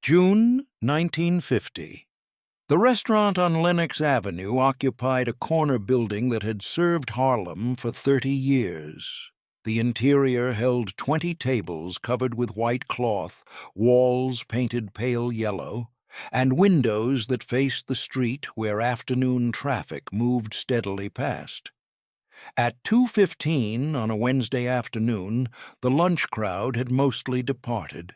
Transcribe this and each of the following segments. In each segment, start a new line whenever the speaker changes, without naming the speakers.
June 1950. The restaurant on Lenox Avenue occupied a corner building that had served Harlem for 30 years. The interior held 20 tables covered with white cloth, walls painted pale yellow, and windows that faced the street where afternoon traffic moved steadily past. At 2:15 on a Wednesday afternoon, the lunch crowd had mostly departed.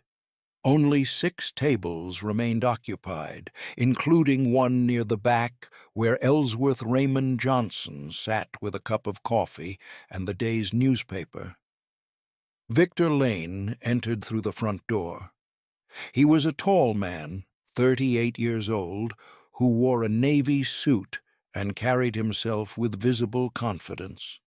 Only 6 tables remained occupied, including one near the back where Ellsworth Raymond Johnson sat with a cup of coffee and the day's newspaper. Victor Lane entered through the front door. He was a tall man, 38 years old, who wore a navy suit and carried himself with visible confidence.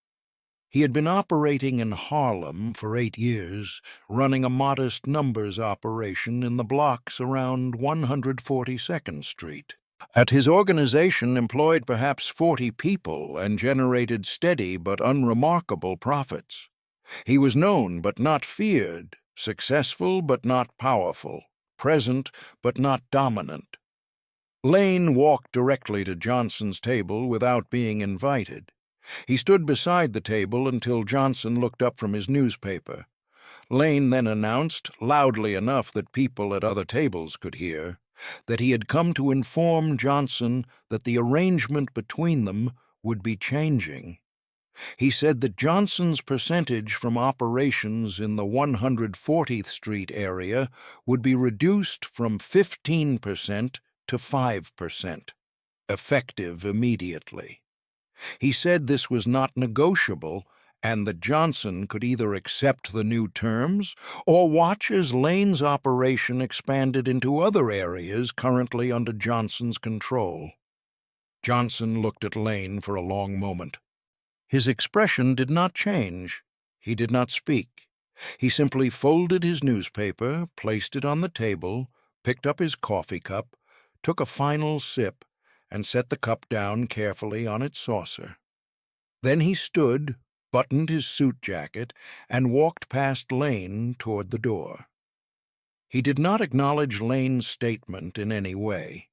He had been operating in Harlem for 8 years, running a modest numbers operation in the blocks around 142nd Street. His organization employed perhaps 40 people and generated steady but unremarkable profits. He was known but not feared, successful but not powerful, present but not dominant. Lane walked directly to Johnson's table without being invited. He stood beside the table until Johnson looked up from his newspaper. Lane then announced, loudly enough that people at other tables could hear, that he had come to inform Johnson that the arrangement between them would be changing. He said that Johnson's percentage from operations in the 140th Street area would be reduced from 15% to 5%, effective immediately. He said this was not negotiable and that Johnson could either accept the new terms or watch as Lane's operation expanded into other areas currently under Johnson's control. Johnson looked at Lane for a long moment. His expression did not change. He did not speak. He simply folded his newspaper, placed it on the table, picked up his coffee cup, took a final sip, and set the cup down carefully on its saucer. Then he stood, buttoned his suit jacket, and walked past Lane toward the door. He did not acknowledge Lane's statement in any way.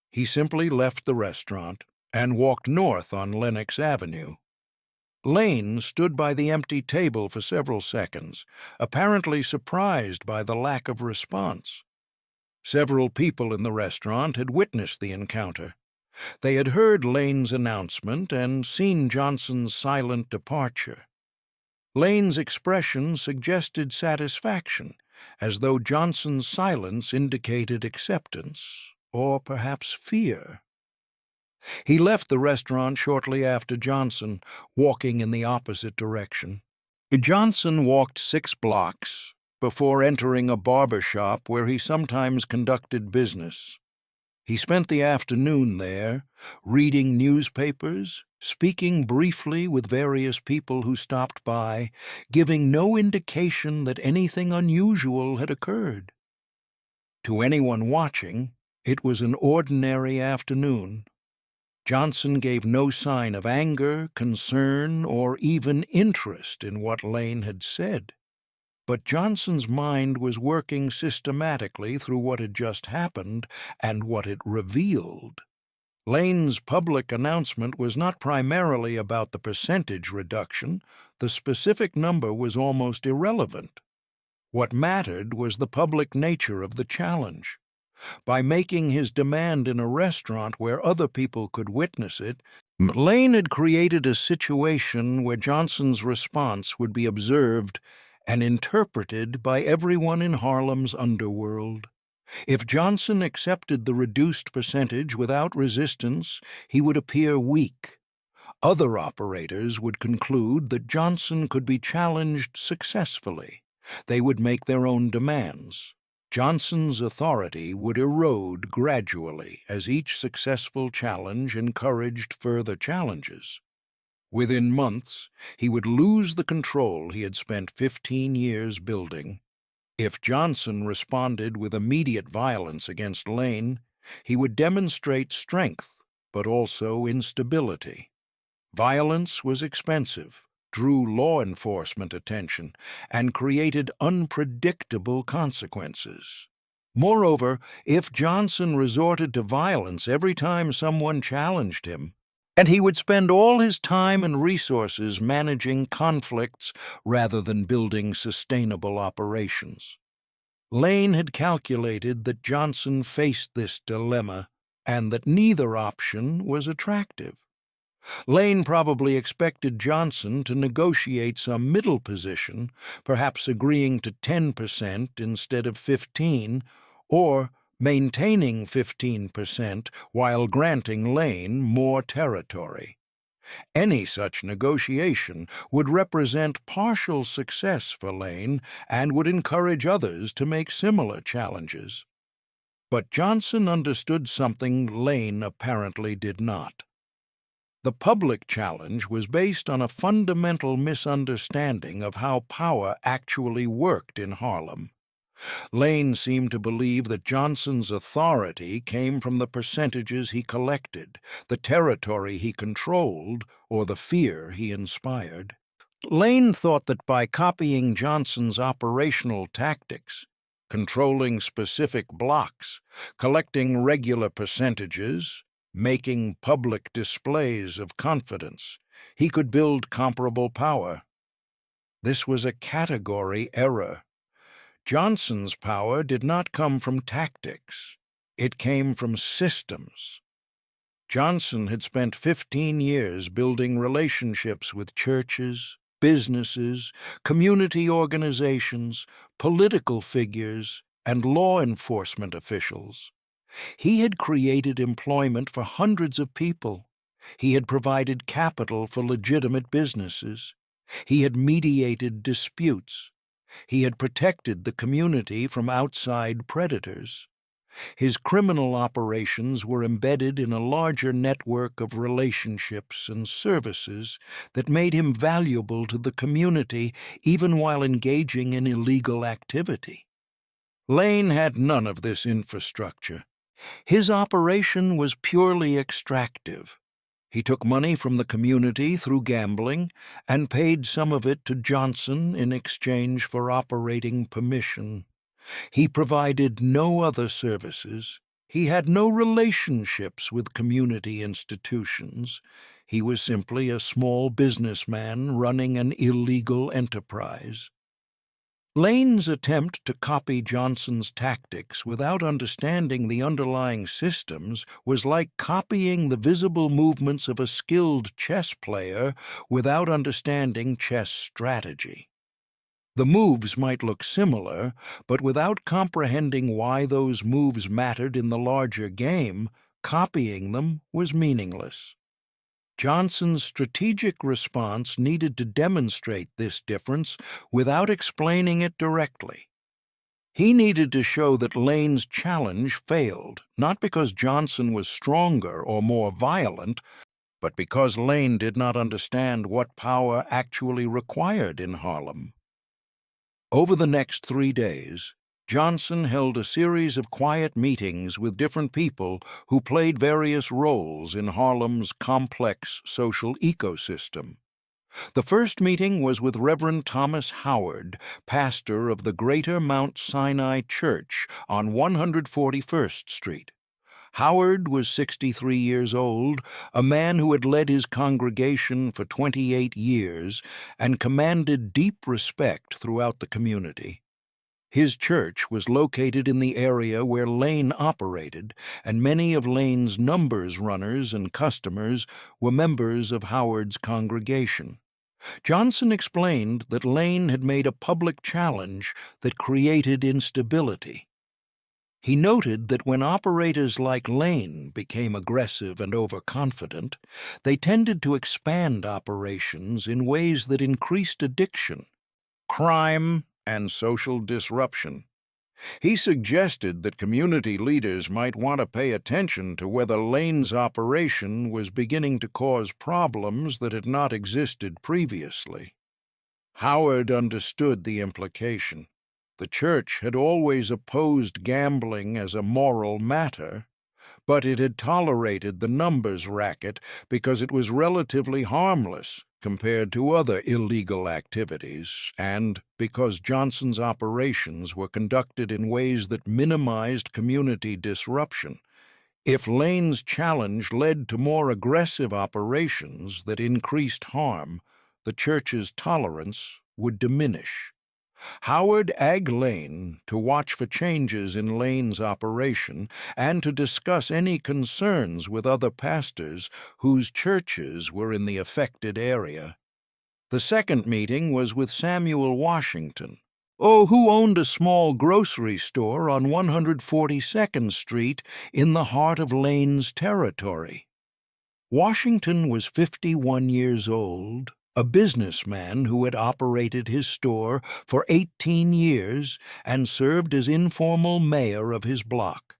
He simply left the restaurant and walked north on Lenox Avenue. Lane stood by the empty table for several seconds, apparently surprised by the lack of response. Several people in the restaurant had witnessed the encounter. They had heard Lane's announcement and seen Johnson's silent departure. Lane's expression suggested satisfaction, as though Johnson's silence indicated acceptance, or perhaps fear. He left the restaurant shortly after Johnson, walking in the opposite direction. Johnson walked 6 blocks before entering a barber shop where he sometimes conducted business. He spent the afternoon there, reading newspapers, speaking briefly with various people who stopped by, giving no indication that anything unusual had occurred. To anyone watching, it was an ordinary afternoon. Johnson gave no sign of anger, concern, or even interest in what Lane had said. But Johnson's mind was working systematically through what had just happened and what it revealed. Lane's public announcement was not primarily about the percentage reduction. The specific number was almost irrelevant. What mattered was the public nature of the challenge. By making his demand in a restaurant where other people could witness it, Lane had created a situation where Johnson's response would be observed and interpreted by everyone in Harlem's underworld. If Johnson accepted the reduced percentage without resistance, he would appear weak. Other operators would conclude that Johnson could be challenged successfully. They would make their own demands. Johnson's authority would erode gradually as each successful challenge encouraged further challenges. Within months, he would lose the control he had spent 15 years building. If Johnson responded with immediate violence against Lane, he would demonstrate strength, but also instability. Violence was expensive, drew law enforcement attention, and created unpredictable consequences. Moreover, if Johnson resorted to violence every time someone challenged him, and he would spend all his time and resources managing conflicts rather than building sustainable operations. Lane had calculated that Johnson faced this dilemma and that neither option was attractive. Lane probably expected Johnson to negotiate some middle position, perhaps agreeing to 10% instead of 15%, or maintaining 15% while granting Lane more territory. Any such negotiation would represent partial success for Lane and would encourage others to make similar challenges. But Johnson understood something Lane apparently did not. The public challenge was based on a fundamental misunderstanding of how power actually worked in Harlem. Lane seemed to believe that Johnson's authority came from the percentages he collected, the territory he controlled, or the fear he inspired. Lane thought that by copying Johnson's operational tactics, controlling specific blocks, collecting regular percentages, making public displays of confidence, he could build comparable power. This was a category error. Johnson's power did not come from tactics. It came from systems. Johnson had spent 15 years building relationships with churches, businesses, community organizations, political figures, and law enforcement officials. He had created employment for hundreds of people. He had provided capital for legitimate businesses. He had mediated disputes. He had protected the community from outside predators. His criminal operations were embedded in a larger network of relationships and services that made him valuable to the community even while engaging in illegal activity. Lane had none of this infrastructure. His operation was purely extractive. He took money from the community through gambling and paid some of it to Johnson in exchange for operating permission. He provided no other services. He had no relationships with community institutions. He was simply a small businessman running an illegal enterprise. Lane's attempt to copy Johnson's tactics without understanding the underlying systems was like copying the visible movements of a skilled chess player without understanding chess strategy. The moves might look similar, but without comprehending why those moves mattered in the larger game, copying them was meaningless. Johnson's strategic response needed to demonstrate this difference without explaining it directly. He needed to show that Lane's challenge failed, not because Johnson was stronger or more violent, but because Lane did not understand what power actually required in Harlem. Over the next 3 days, Johnson held a series of quiet meetings with different people who played various roles in Harlem's complex social ecosystem. The first meeting was with Reverend Thomas Howard, pastor of the Greater Mount Sinai Church on 141st Street. Howard was 63 years old, a man who had led his congregation for 28 years and commanded deep respect throughout the community. His church was located in the area where Lane operated, and many of Lane's numbers runners and customers were members of Howard's congregation. Johnson explained that Lane had made a public challenge that created instability. He noted that when operators like Lane became aggressive and overconfident, they tended to expand operations in ways that increased addiction, crime, and social disruption. He suggested that community leaders might want to pay attention to whether Lane's operation was beginning to cause problems that had not existed previously. Howard understood the implication. The church had always opposed gambling as a moral matter, but it had tolerated the numbers racket because it was relatively harmless compared to other illegal activities, and because Johnson's operations were conducted in ways that minimized community disruption. If Lane's challenge led to more aggressive operations that increased harm, the church's tolerance would diminish. Howard asked Lane to watch for changes in Lane's operation and to discuss any concerns with other pastors whose churches were in the affected area. The second meeting was with Samuel Washington, who owned a small grocery store on 142nd Street in the heart of Lane's territory. Washington was 51 years old, a businessman who had operated his store for 18 years and served as informal mayor of his block.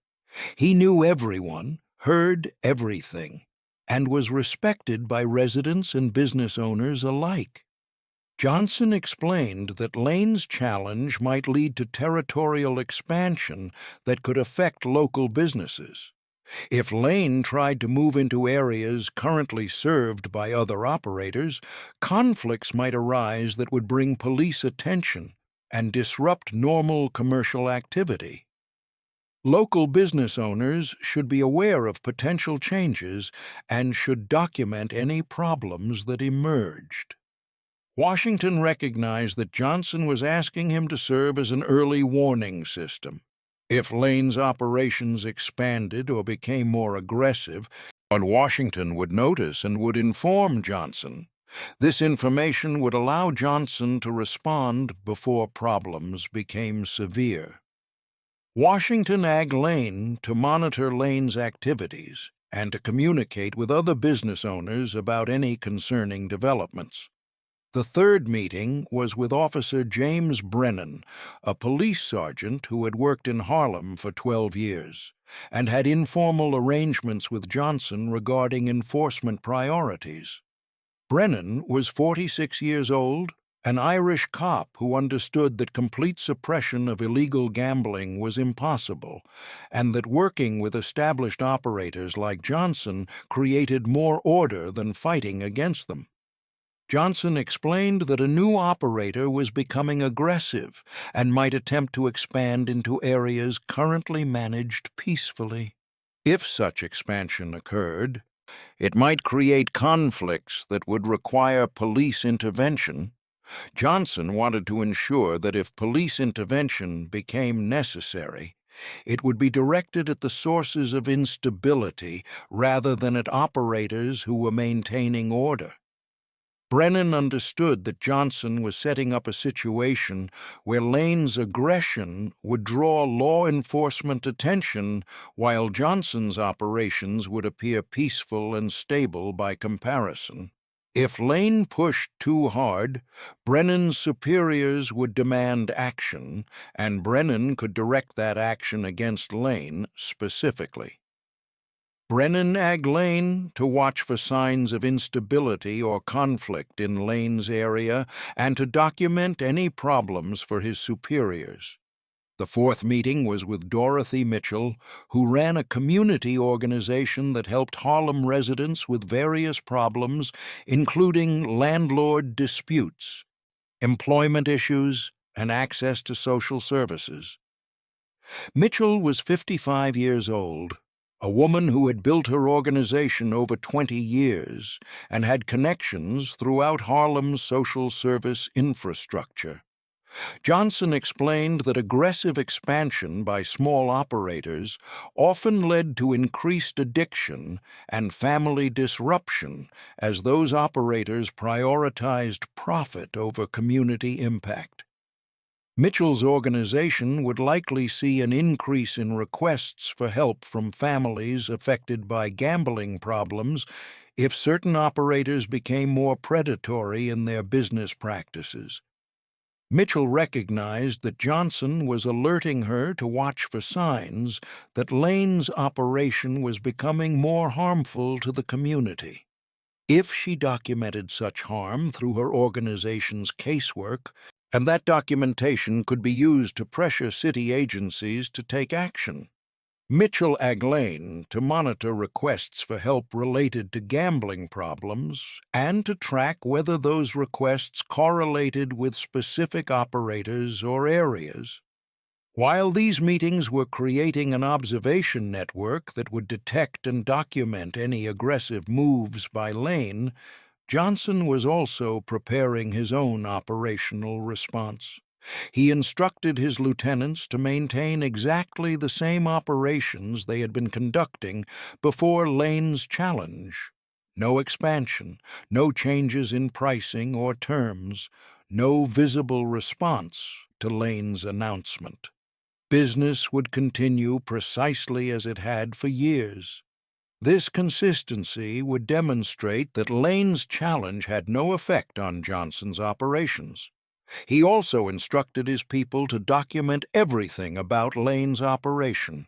He knew everyone, heard everything, and was respected by residents and business owners alike. Johnson explained that Lane's challenge might lead to territorial expansion that could affect local businesses. If Lane tried to move into areas currently served by other operators, conflicts might arise that would bring police attention and disrupt normal commercial activity. Local business owners should be aware of potential changes and should document any problems that emerged. Washington recognized that Johnson was asking him to serve as an early warning system. If Lane's operations expanded or became more aggressive, Washington would notice and would inform Johnson. This information would allow Johnson to respond before problems became severe. Washington asked Lane to monitor Lane's activities and to communicate with other business owners about any concerning developments. The third meeting was with Officer James Brennan, a police sergeant who had worked in Harlem for 12 years, and had informal arrangements with Johnson regarding enforcement priorities. Brennan was 46 years old, an Irish cop who understood that complete suppression of illegal gambling was impossible, and that working with established operators like Johnson created more order than fighting against them. Johnson explained that a new operator was becoming aggressive and might attempt to expand into areas currently managed peacefully. If such expansion occurred, it might create conflicts that would require police intervention. Johnson wanted to ensure that if police intervention became necessary, it would be directed at the sources of instability rather than at operators who were maintaining order. Brennan understood that Johnson was setting up a situation where Lane's aggression would draw law enforcement attention while Johnson's operations would appear peaceful and stable by comparison. If Lane pushed too hard, Brennan's superiors would demand action, and Brennan could direct that action against Lane specifically. Brennan asked Lane to watch for signs of instability or conflict in Lane's area and to document any problems for his superiors. The fourth meeting was with Dorothy Mitchell, who ran a community organization that helped Harlem residents with various problems, including landlord disputes, employment issues, and access to social services. Mitchell was 55 years old, a woman who had built her organization over 20 years and had connections throughout Harlem's social service infrastructure. Johnson explained that aggressive expansion by small operators often led to increased addiction and family disruption as those operators prioritized profit over community impact. Mitchell's organization would likely see an increase in requests for help from families affected by gambling problems if certain operators became more predatory in their business practices. Mitchell recognized that Johnson was alerting her to watch for signs that Lane's operation was becoming more harmful to the community. If she documented such harm through her organization's casework, and that documentation could be used to pressure city agencies to take action. Mitchell Lane to monitor requests for help related to gambling problems and to track whether those requests correlated with specific operators or areas. While these meetings were creating an observation network that would detect and document any aggressive moves by Lane, Johnson was also preparing his own operational response. He instructed his lieutenants to maintain exactly the same operations they had been conducting before Lane's challenge. No expansion, no changes in pricing or terms, no visible response to Lane's announcement. Business would continue precisely as it had for years. This consistency would demonstrate that Lane's challenge had no effect on Johnson's operations. He also instructed his people to document everything about Lane's operation.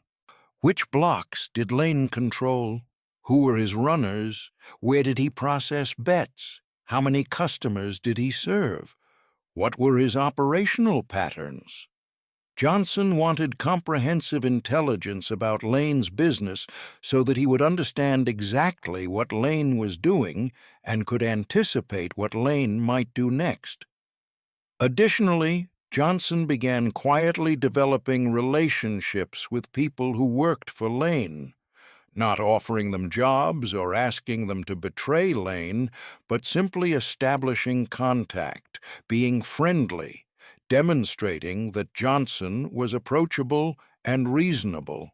Which blocks did Lane control? Who were his runners? Where did he process bets? How many customers did he serve? What were his operational patterns? Johnson wanted comprehensive intelligence about Lane's business so that he would understand exactly what Lane was doing and could anticipate what Lane might do next. Additionally, Johnson began quietly developing relationships with people who worked for Lane, not offering them jobs or asking them to betray Lane, but simply establishing contact, being friendly, demonstrating that Johnson was approachable and reasonable.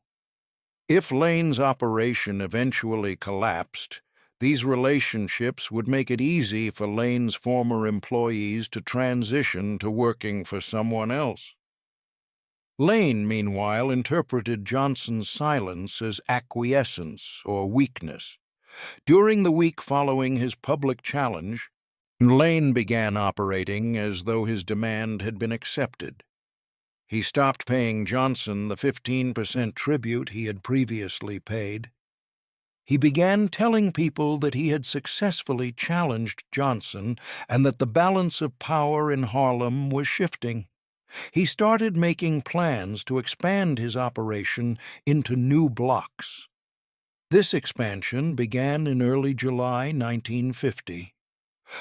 If Lane's operation eventually collapsed, these relationships would make it easy for Lane's former employees to transition to working for someone else. Lane, meanwhile, interpreted Johnson's silence as acquiescence or weakness. During the week following his public challenge, Lane began operating as though his demand had been accepted. He stopped paying Johnson the 15% tribute he had previously paid. He began telling people that he had successfully challenged Johnson and that the balance of power in Harlem was shifting. He started making plans to expand his operation into new blocks. This expansion began in early July 1950.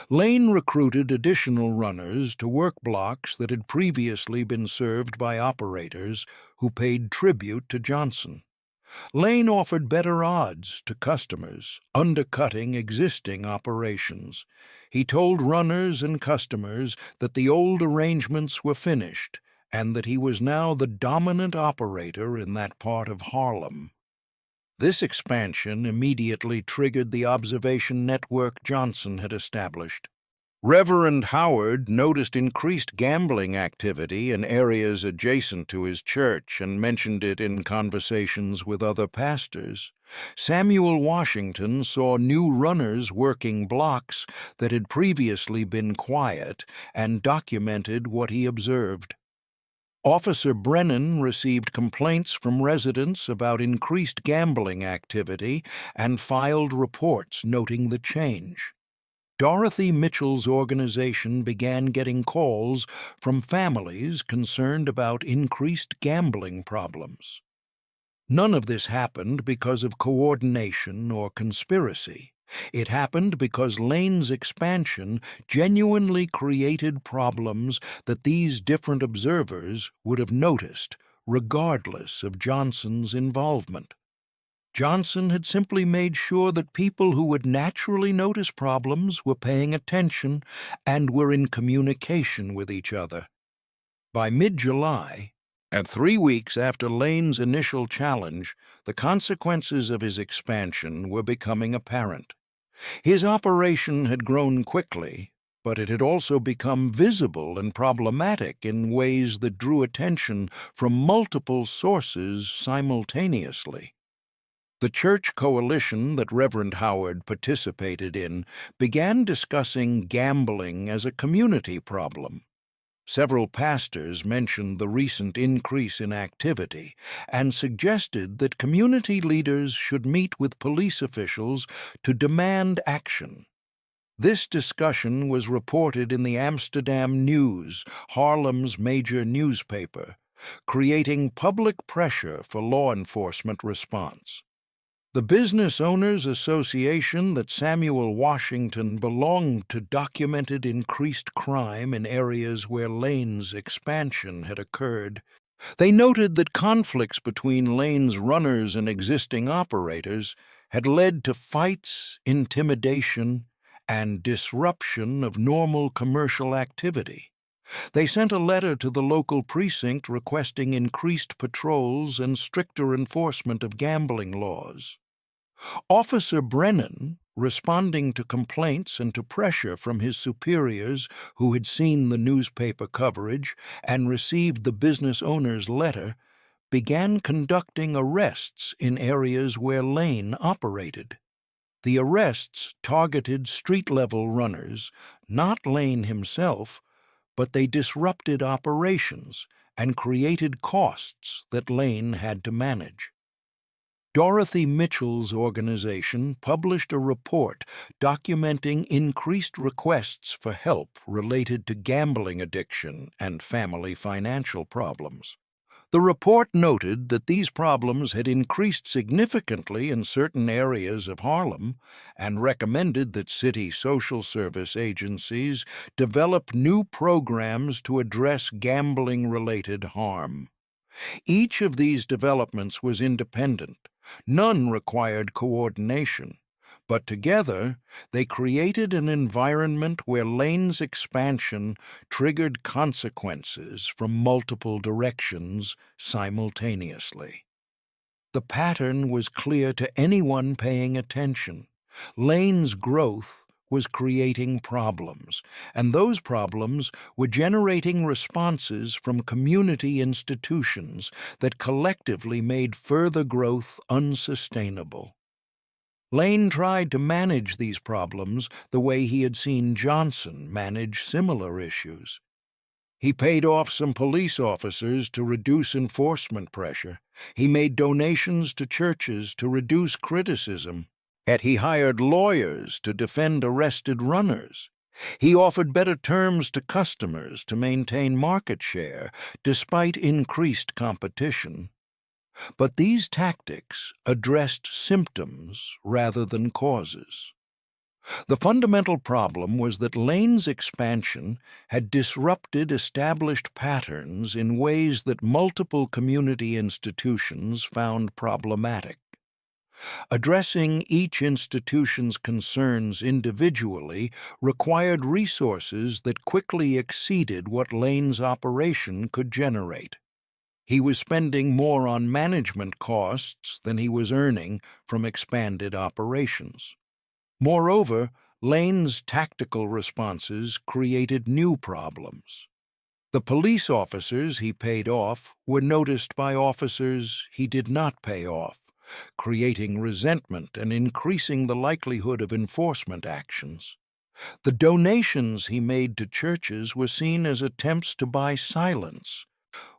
Lane recruited additional runners to work blocks that had previously been served by operators who paid tribute to Johnson. Lane offered better odds to customers, undercutting existing operations. He told runners and customers that the old arrangements were finished and that he was now the dominant operator in that part of Harlem. This expansion immediately triggered the observation network Johnson had established. Reverend Howard noticed increased gambling activity in areas adjacent to his church and mentioned it in conversations with other pastors. Samuel Washington saw new runners working blocks that had previously been quiet and documented what he observed. Officer Brennan received complaints from residents about increased gambling activity and filed reports noting the change. Dorothy Mitchell's organization began getting calls from families concerned about increased gambling problems. None of this happened because of coordination or conspiracy. It happened because Lane's expansion genuinely created problems that these different observers would have noticed, regardless of Johnson's involvement. Johnson had simply made sure that people who would naturally notice problems were paying attention and were in communication with each other. By mid-July, at 3 weeks after Lane's initial challenge, the consequences of his expansion were becoming apparent. His operation had grown quickly, but it had also become visible and problematic in ways that drew attention from multiple sources simultaneously. The church coalition that Reverend Howard participated in began discussing gambling as a community problem. Several pastors mentioned the recent increase in activity and suggested that community leaders should meet with police officials to demand action. This discussion was reported in the Amsterdam News, Harlem's major newspaper, creating public pressure for law enforcement response. The Business Owners Association that Samuel Washington belonged to documented increased crime in areas where Lane's expansion had occurred. They noted that conflicts between Lane's runners and existing operators had led to fights, intimidation, and disruption of normal commercial activity. They sent a letter to the local precinct requesting increased patrols and stricter enforcement of gambling laws. Officer Brennan, responding to complaints and to pressure from his superiors who had seen the newspaper coverage and received the business owner's letter, began conducting arrests in areas where Lane operated. The arrests targeted street-level runners, not Lane himself, but they disrupted operations and created costs that Lane had to manage. Dorothy Mitchell's organization published a report documenting increased requests for help related to gambling addiction and family financial problems. The report noted that these problems had increased significantly in certain areas of Harlem and recommended that city social service agencies develop new programs to address gambling-related harm. Each of these developments was independent. None required coordination, but together they created an environment where Lane's expansion triggered consequences from multiple directions simultaneously. The pattern was clear to anyone paying attention. Lane's growth was creating problems, and those problems were generating responses from community institutions that collectively made further growth unsustainable. Lane tried to manage these problems the way he had seen Johnson manage similar issues. He paid off some police officers to reduce enforcement pressure. He made donations to churches to reduce criticism. Yet he hired lawyers to defend arrested runners. He offered better terms to customers to maintain market share, despite increased competition. But these tactics addressed symptoms rather than causes. The fundamental problem was that Lane's expansion had disrupted established patterns in ways that multiple community institutions found problematic. Addressing each institution's concerns individually required resources that quickly exceeded what Lane's operation could generate. He was spending more on management costs than he was earning from expanded operations. Moreover, Lane's tactical responses created new problems. The police officers he paid off were noticed by officers he did not pay off, creating resentment and increasing the likelihood of enforcement actions. The donations he made to churches were seen as attempts to buy silence,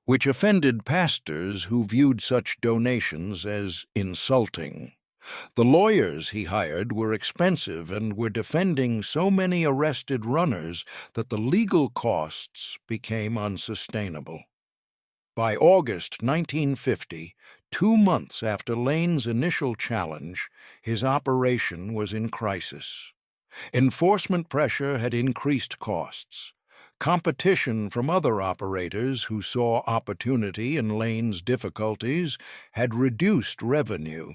which offended pastors who viewed such donations as insulting. The lawyers he hired were expensive and were defending so many arrested runners that the legal costs became unsustainable. By August 1950, 2 months after Lane's initial challenge, his operation was in crisis. Enforcement pressure had increased costs. Competition from other operators who saw opportunity in Lane's difficulties had reduced revenue.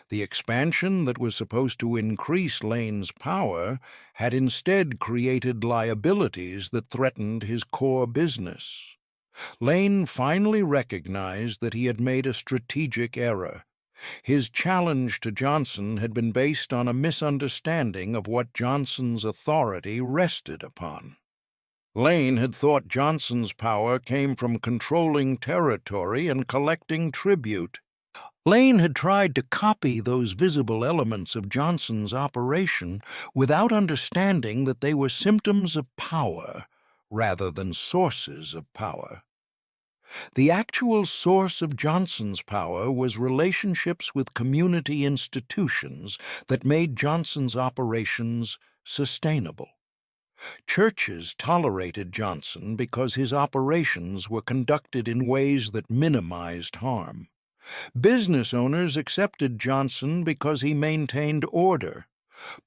The expansion that was supposed to increase Lane's power had instead created liabilities that threatened his core business. Lane finally recognized that he had made a strategic error. His challenge to Johnson had been based on a misunderstanding of what Johnson's authority rested upon. Lane had thought Johnson's power came from controlling territory and collecting tribute. Lane had tried to copy those visible elements of Johnson's operation without understanding that they were symptoms of power rather than sources of power. The actual source of Johnson's power was relationships with community institutions that made Johnson's operations sustainable. Churches tolerated Johnson because his operations were conducted in ways that minimized harm. Business owners accepted Johnson because he maintained order.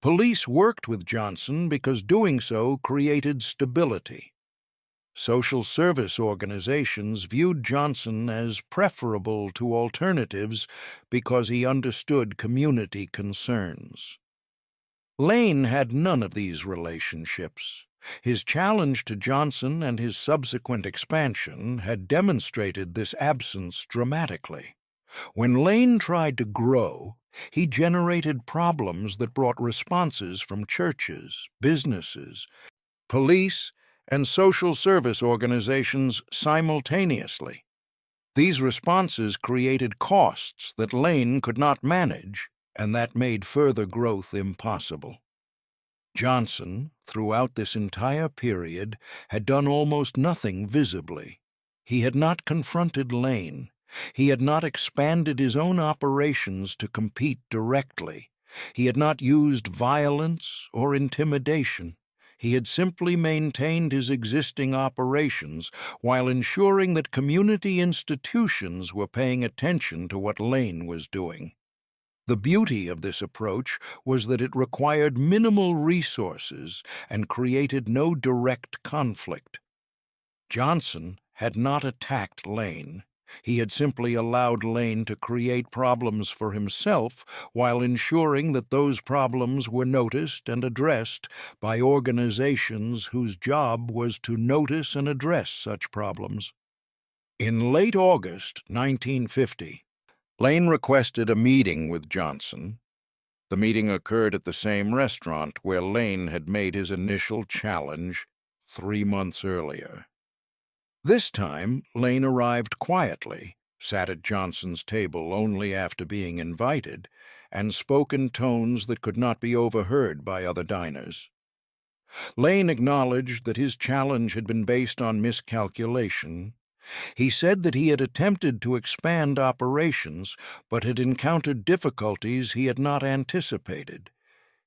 Police worked with Johnson because doing so created stability. Social service organizations viewed Johnson as preferable to alternatives because he understood community concerns. Lane had none of these relationships. His challenge to Johnson and his subsequent expansion had demonstrated this absence dramatically. When Lane tried to grow, he generated problems that brought responses from churches, businesses, police, and social service organizations simultaneously. These responses created costs that Lane could not manage, and that made further growth impossible. Johnson, throughout this entire period, had done almost nothing visibly. He had not confronted Lane. He had not expanded his own operations to compete directly. He had not used violence or intimidation. He had simply maintained his existing operations while ensuring that community institutions were paying attention to what Lane was doing. The beauty of this approach was that it required minimal resources and created no direct conflict. Johnson had not attacked Lane. He had simply allowed Lane to create problems for himself while ensuring that those problems were noticed and addressed by organizations whose job was to notice and address such problems. In late August 1950, Lane requested a meeting with Johnson. The meeting occurred at the same restaurant where Lane had made his initial challenge 3 months earlier. This time, Lane arrived quietly, sat at Johnson's table only after being invited, and spoke in tones that could not be overheard by other diners. Lane acknowledged that his challenge had been based on miscalculation. He said that he had attempted to expand operations, but had encountered difficulties he had not anticipated.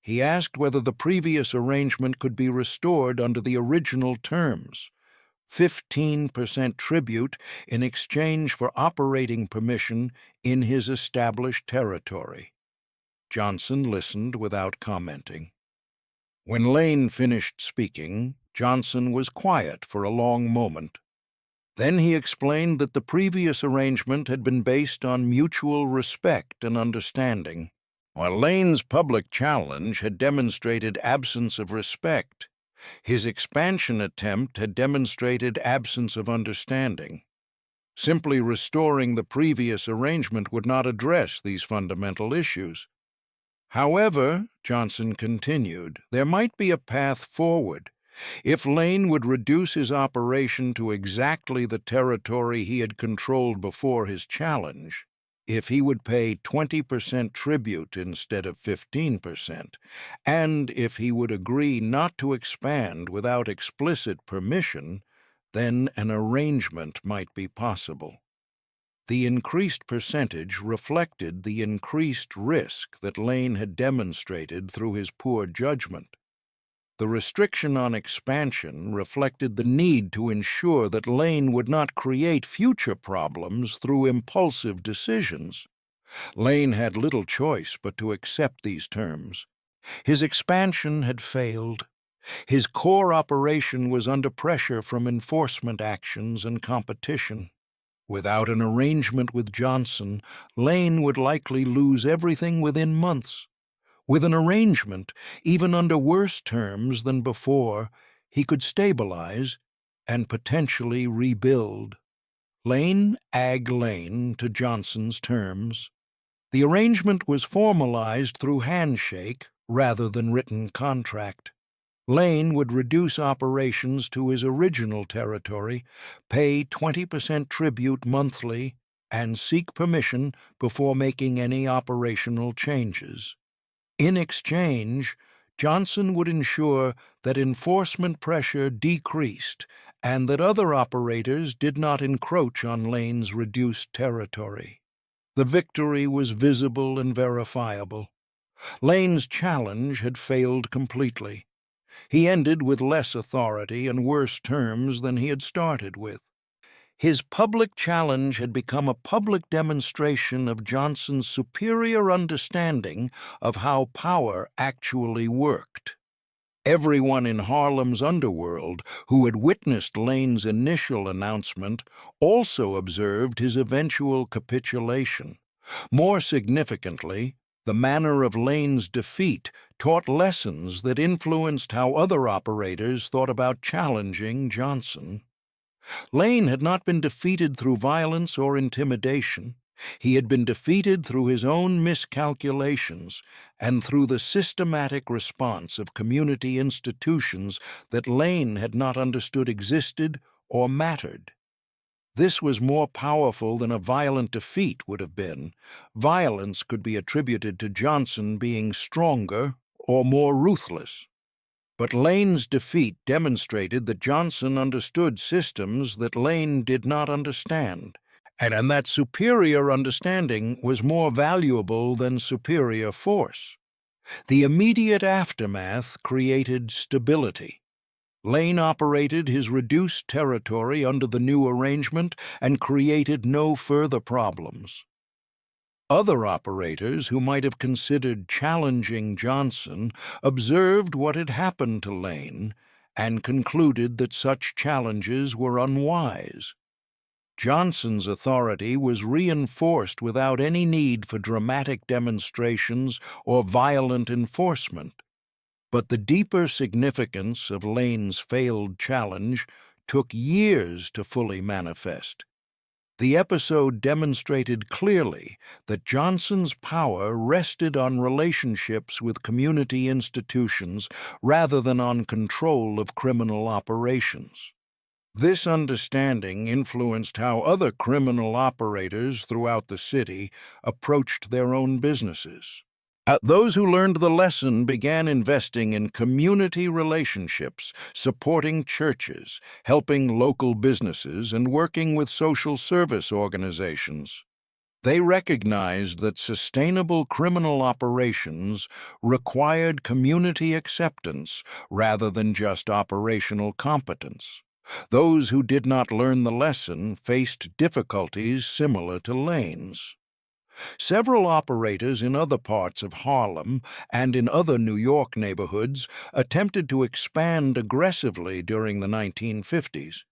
He asked whether the previous arrangement could be restored under the original terms, 15% tribute in exchange for operating permission in his established territory. Johnson listened without commenting. When Lane finished speaking, Johnson was quiet for a long moment. Then he explained that the previous arrangement had been based on mutual respect and understanding, while Lane's public challenge had demonstrated absence of respect. His expansion attempt had demonstrated absence of understanding. Simply restoring the previous arrangement would not address these fundamental issues. However, Johnson continued, there might be a path forward. If Lane would reduce his operation to exactly the territory he had controlled before his challenge, if he would pay 20% tribute instead of 15%, and if he would agree not to expand without explicit permission, then an arrangement might be possible. The increased percentage reflected the increased risk that Lane had demonstrated through his poor judgment. The restriction on expansion reflected the need to ensure that Lane would not create future problems through impulsive decisions. Lane had little choice but to accept these terms. His expansion had failed. His core operation was under pressure from enforcement actions and competition. Without an arrangement with Johnson, Lane would likely lose everything within months. With an arrangement, even under worse terms than before, he could stabilize and potentially rebuild. Lane ag Lane to Johnson's terms. The arrangement was formalized through handshake rather than written contract. Lane would reduce operations to his original territory, pay 20% tribute monthly, and seek permission before making any operational changes. In exchange, Johnson would ensure that enforcement pressure decreased and that other operators did not encroach on Lane's reduced territory. The victory was visible and verifiable. Lane's challenge had failed completely. He ended with less authority and worse terms than he had started with. His public challenge had become a public demonstration of Johnson's superior understanding of how power actually worked. Everyone in Harlem's underworld who had witnessed Lane's initial announcement also observed his eventual capitulation. More significantly, the manner of Lane's defeat taught lessons that influenced how other operators thought about challenging Johnson. Lane had not been defeated through violence or intimidation. He had been defeated through his own miscalculations and through the systematic response of community institutions that Lane had not understood existed or mattered. This was more powerful than a violent defeat would have been. Violence could be attributed to Johnson being stronger or more ruthless. But Lane's defeat demonstrated that Johnson understood systems that Lane did not understand, and that superior understanding was more valuable than superior force. The immediate aftermath created stability. Lane operated his reduced territory under the new arrangement and created no further problems. Other operators who might have considered challenging Johnson observed what had happened to Lane and concluded that such challenges were unwise. Johnson's authority was reinforced without any need for dramatic demonstrations or violent enforcement. But the deeper significance of Lane's failed challenge took years to fully manifest. The episode demonstrated clearly that Johnson's power rested on relationships with community institutions rather than on control of criminal operations. This understanding influenced how other criminal operators throughout the city approached their own businesses. Those who learned the lesson began investing in community relationships, supporting churches, helping local businesses, and working with social service organizations. They recognized that sustainable criminal operations required community acceptance rather than just operational competence. Those who did not learn the lesson faced difficulties similar to Lane's. Several operators in other parts of Harlem and in other New York neighborhoods attempted to expand aggressively during the 1950s.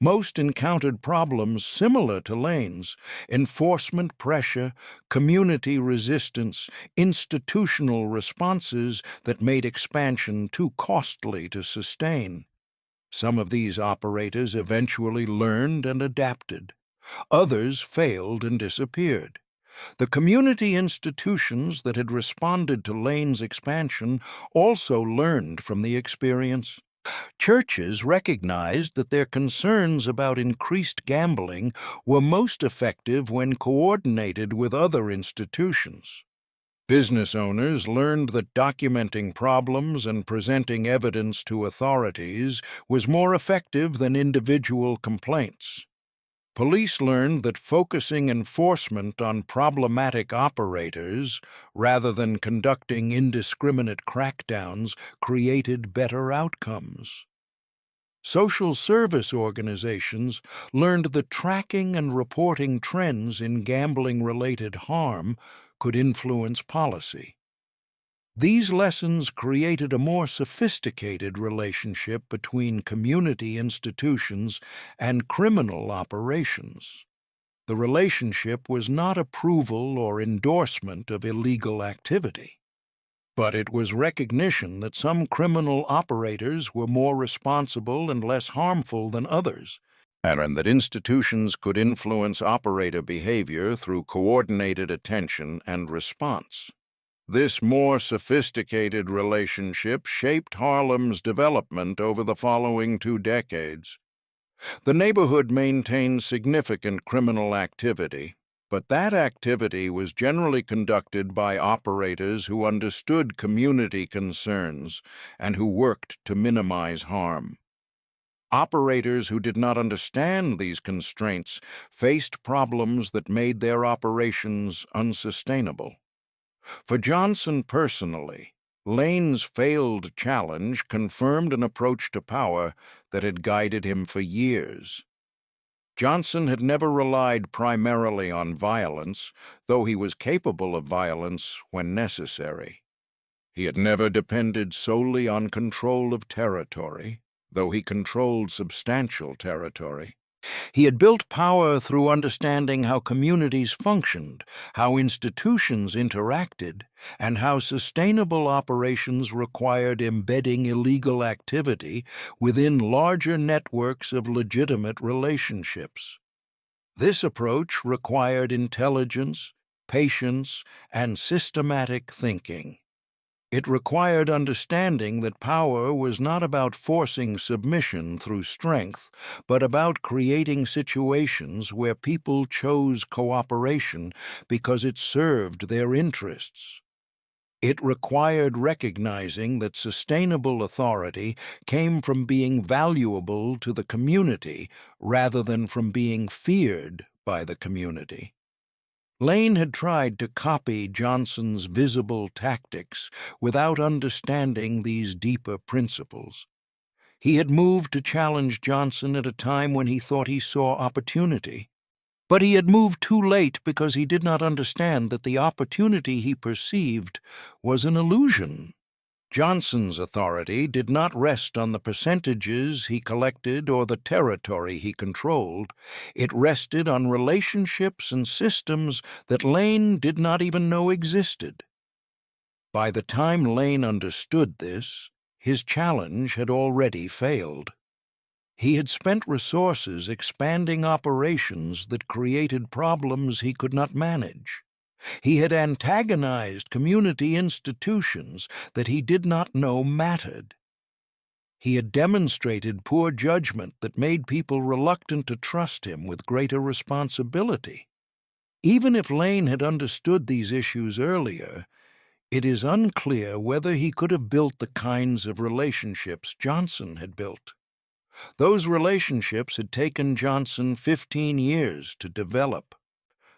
Most encountered problems similar to Lane's: enforcement pressure, community resistance, institutional responses that made expansion too costly to sustain. Some of these operators eventually learned and adapted. Others failed and disappeared. The community institutions that had responded to Lane's expansion also learned from the experience. Churches recognized that their concerns about increased gambling were most effective when coordinated with other institutions. Business owners learned that documenting problems and presenting evidence to authorities was more effective than individual complaints. Police learned that focusing enforcement on problematic operators rather than conducting indiscriminate crackdowns created better outcomes. Social service organizations learned that tracking and reporting trends in gambling-related harm could influence policy. These lessons created a more sophisticated relationship between community institutions and criminal operations. The relationship was not approval or endorsement of illegal activity, but it was recognition that some criminal operators were more responsible and less harmful than others, and that institutions could influence operator behavior through coordinated attention and response. This more sophisticated relationship shaped Harlem's development over the following 2 decades. The neighborhood maintained significant criminal activity, but that activity was generally conducted by operators who understood community concerns and who worked to minimize harm. Operators who did not understand these constraints faced problems that made their operations unsustainable. For Johnson personally, Lane's failed challenge confirmed an approach to power that had guided him for years. Johnson had never relied primarily on violence, though he was capable of violence when necessary. He had never depended solely on control of territory, though he controlled substantial territory. He had built power through understanding how communities functioned, how institutions interacted, and how sustainable operations required embedding illegal activity within larger networks of legitimate relationships. This approach required intelligence, patience, and systematic thinking. It required understanding that power was not about forcing submission through strength, but about creating situations where people chose cooperation because it served their interests. It required recognizing that sustainable authority came from being valuable to the community rather than from being feared by the community. Lane had tried to copy Johnson's visible tactics without understanding these deeper principles. He had moved to challenge Johnson at a time when he thought he saw opportunity. But he had moved too late because he did not understand that the opportunity he perceived was an illusion. Johnson's authority did not rest on the percentages he collected or the territory he controlled. It rested on relationships and systems that Lane did not even know existed. By the time Lane understood this, his challenge had already failed. He had spent resources expanding operations that created problems he could not manage. He had antagonized community institutions that he did not know mattered. He had demonstrated poor judgment that made people reluctant to trust him with greater responsibility. Even if Lane had understood these issues earlier, it is unclear whether he could have built the kinds of relationships Johnson had built. Those relationships had taken Johnson 15 years to develop.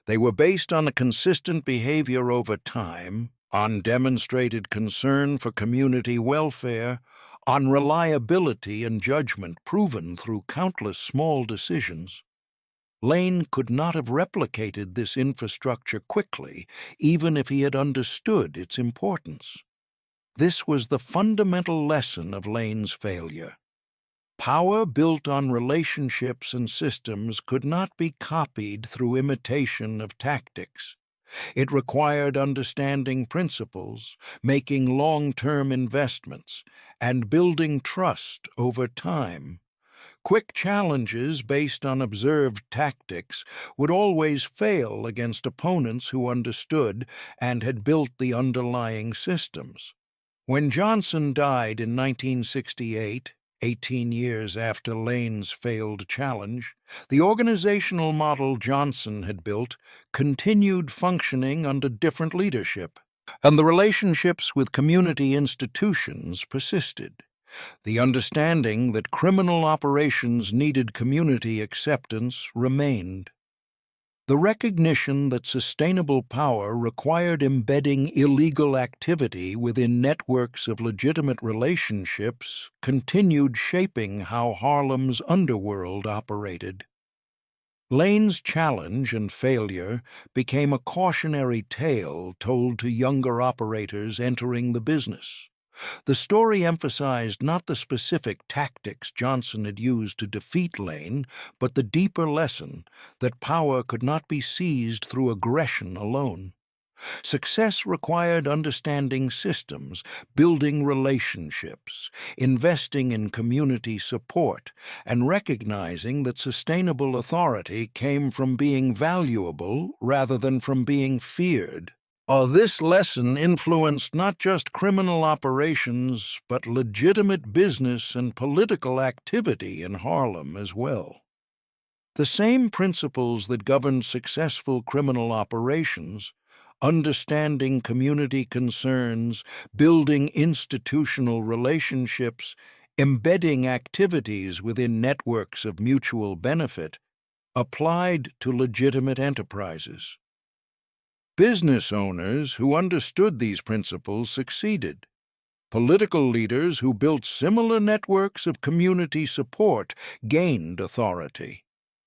They were based on a consistent behavior over time, on demonstrated concern for community welfare, on reliability and judgment proven through countless small decisions. Lane could not have replicated this infrastructure quickly, even if he had understood its importance. This was the fundamental lesson of Lane's failure. Power built on relationships and systems could not be copied through imitation of tactics. It required understanding principles, making long-term investments, and building trust over time. Quick challenges based on observed tactics would always fail against opponents who understood and had built the underlying systems. When Johnson died in 1968, 18 years after Lane's failed challenge, the organizational model Johnson had built continued functioning under different leadership, and the relationships with community institutions persisted. The understanding that criminal operations needed community acceptance remained. The recognition that sustainable power required embedding illegal activity within networks of legitimate relationships continued shaping how Harlem's underworld operated. Lane's challenge and failure became a cautionary tale told to younger operators entering the business. The story emphasized not the specific tactics Johnson had used to defeat Lane, but the deeper lesson that power could not be seized through aggression alone. Success required understanding systems, building relationships, investing in community support, and recognizing that sustainable authority came from being valuable rather than from being feared. This lesson influenced not just criminal operations, but legitimate business and political activity in Harlem as well. The same principles that governed successful criminal operations, understanding community concerns, building institutional relationships, embedding activities within networks of mutual benefit, applied to legitimate enterprises. Business owners who understood these principles succeeded. Political leaders who built similar networks of community support gained authority.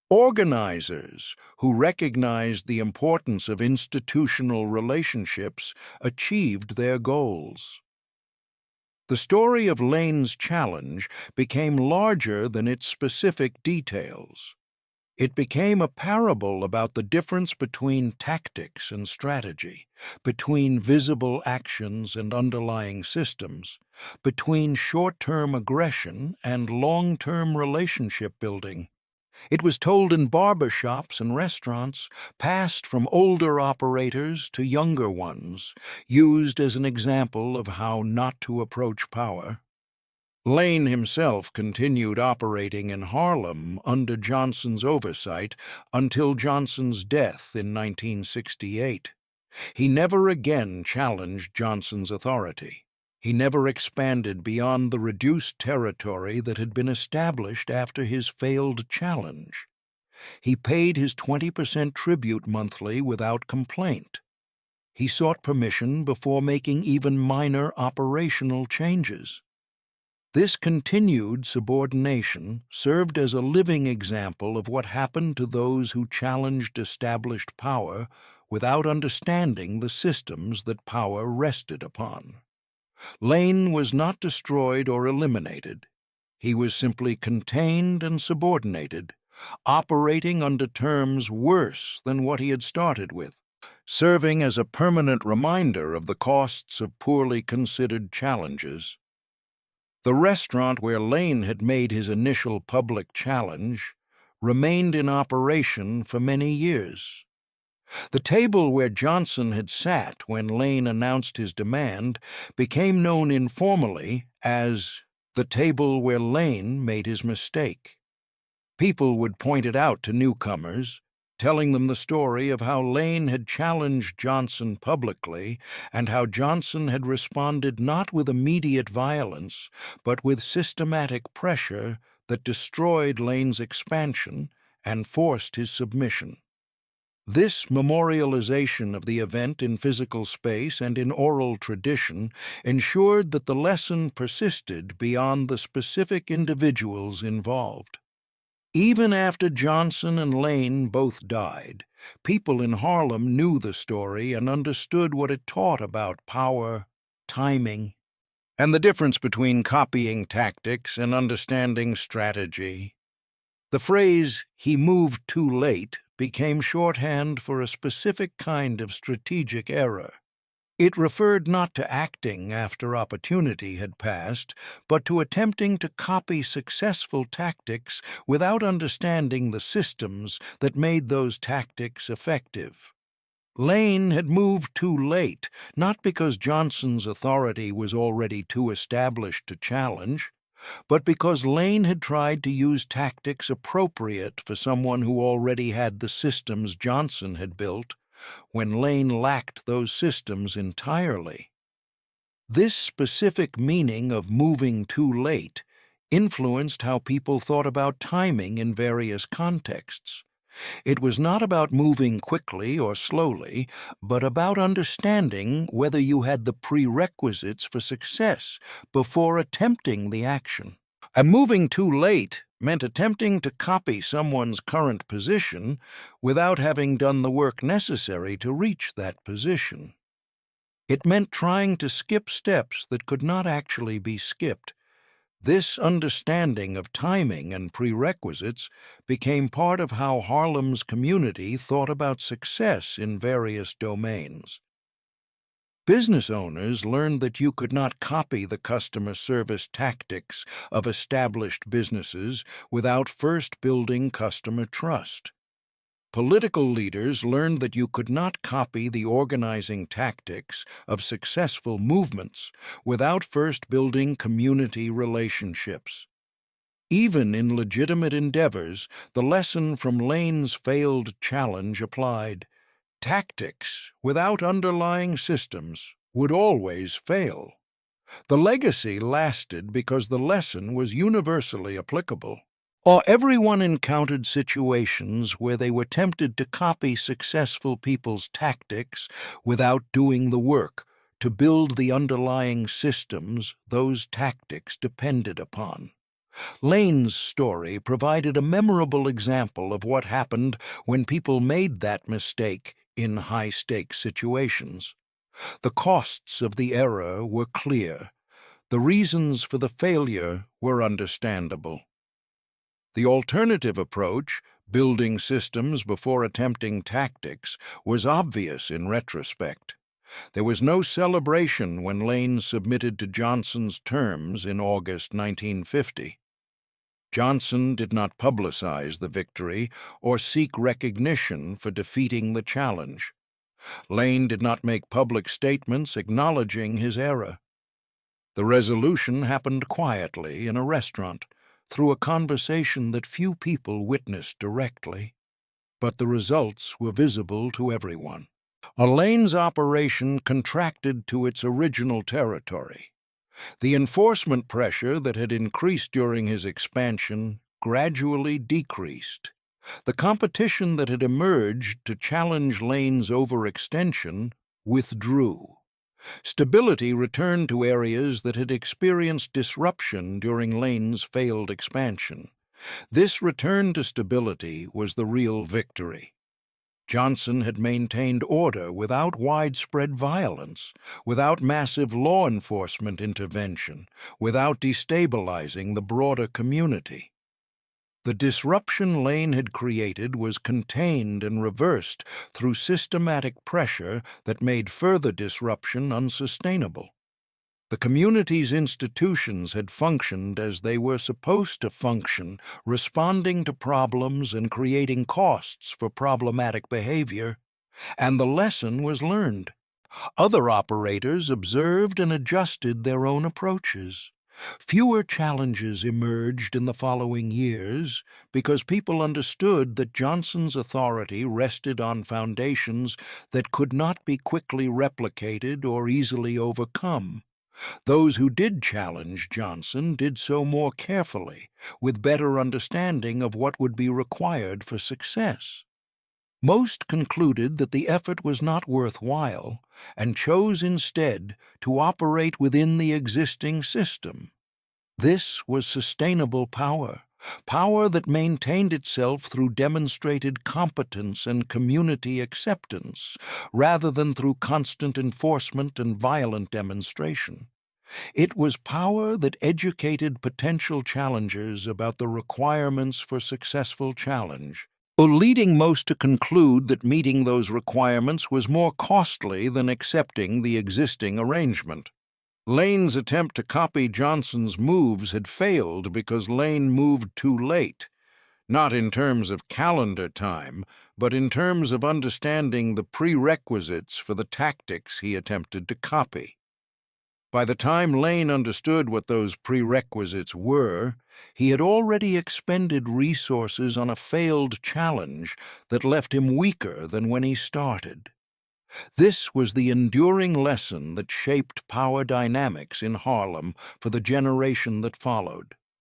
Organizers who recognized the importance of institutional relationships achieved their goals. The story of Lane's challenge became larger than its specific details. It became a parable about the difference between tactics and strategy, between visible actions and underlying systems, between short-term aggression and long-term relationship building. It was told in barber shops and restaurants, passed from older operators to younger ones, used as an example of how not to approach power. Lane himself continued operating in Harlem under Johnson's oversight until Johnson's death in 1968. He never again challenged Johnson's authority. He never expanded beyond the reduced territory that had been established after his failed challenge. He paid his 20% tribute monthly without complaint. He sought permission before making even minor operational changes. This continued subordination served as a living example of what happened to those who challenged established power without understanding the systems that power rested upon. Lane was not destroyed or eliminated. He was simply contained and subordinated, operating under terms worse than what he had started with, serving as a permanent reminder of the costs of poorly considered challenges. The restaurant where Lane had made his initial public challenge remained in operation for many years. The table where Johnson had sat when Lane announced his demand became known informally as the table where Lane made his mistake. People would point it out to newcomers, telling them the story of how Lane had challenged Johnson publicly and how Johnson had responded not with immediate violence, but with systematic pressure that destroyed Lane's expansion and forced his submission. This memorialization of the event in physical space and in oral tradition ensured that the lesson persisted beyond the specific individuals involved. Even after Johnson and Lane both died, people in Harlem knew the story and understood what it taught about power, timing, and the difference between copying tactics and understanding strategy. The phrase, "he moved too late," became shorthand for a specific kind of strategic error. It referred not to acting after opportunity had passed, but to attempting to copy successful tactics without understanding the systems that made those tactics effective. Lane had moved too late, not because Johnson's authority was already too established to challenge, but because Lane had tried to use tactics appropriate for someone who already had the systems Johnson had built, when Lane lacked those systems entirely. This specific meaning of moving too late influenced how people thought about timing in various contexts. It was not about moving quickly or slowly, but about understanding whether you had the prerequisites for success before attempting the action. And moving too late meant attempting to copy someone's current position without having done the work necessary to reach that position. It meant trying to skip steps that could not actually be skipped. This understanding of timing and prerequisites became part of how Harlem's community thought about success in various domains. Business owners learned that you could not copy the customer service tactics of established businesses without first building customer trust. Political leaders learned that you could not copy the organizing tactics of successful movements without first building community relationships. Even in legitimate endeavors, the lesson from Lane's failed challenge applied. Tactics without underlying systems would always fail. The legacy lasted because the lesson was universally applicable. Everyone encountered situations where they were tempted to copy successful people's tactics without doing the work, to build the underlying systems those tactics depended upon. Lane's story provided a memorable example of what happened when people made that mistake in high-stakes situations. The costs of the error were clear. The reasons for the failure were understandable. The alternative approach, building systems before attempting tactics, was obvious in retrospect. There was no celebration when Lane submitted to Johnson's terms in August 1950. Johnson did not publicize the victory or seek recognition for defeating the challenge. Lane did not make public statements acknowledging his error. The resolution happened quietly in a restaurant, through a conversation that few people witnessed directly, but the results were visible to everyone. Lane's operation contracted to its original territory. The enforcement pressure that had increased during his expansion gradually decreased. The competition that had emerged to challenge Lane's overextension withdrew. Stability returned to areas that had experienced disruption during Lane's failed expansion. This return to stability was the real victory. Johnson had maintained order without widespread violence, without massive law enforcement intervention, without destabilizing the broader community. The disruption Lane had created was contained and reversed through systematic pressure that made further disruption unsustainable. The community's institutions had functioned as they were supposed to function, responding to problems and creating costs for problematic behavior, and the lesson was learned. Other operators observed and adjusted their own approaches. Fewer challenges emerged in the following years because people understood that Johnson's authority rested on foundations that could not be quickly replicated or easily overcome. Those who did challenge Johnson did so more carefully, with better understanding of what would be required for success. Most concluded that the effort was not worthwhile and chose instead to operate within the existing system. This was sustainable power, power that maintained itself through demonstrated competence and community acceptance, rather than through constant enforcement and violent demonstration. It was power that educated potential challengers about the requirements for successful challenge, leading most to conclude that meeting those requirements was more costly than accepting the existing arrangement. Lane's attempt to copy Johnson's moves had failed because Lane moved too late, not in terms of calendar time, but in terms of understanding the prerequisites for the tactics he attempted to copy. By the time Lane understood what those prerequisites were, he had already expended resources on a failed challenge that left him weaker than when he started. This was the enduring lesson that shaped power dynamics in Harlem for the generation that followed.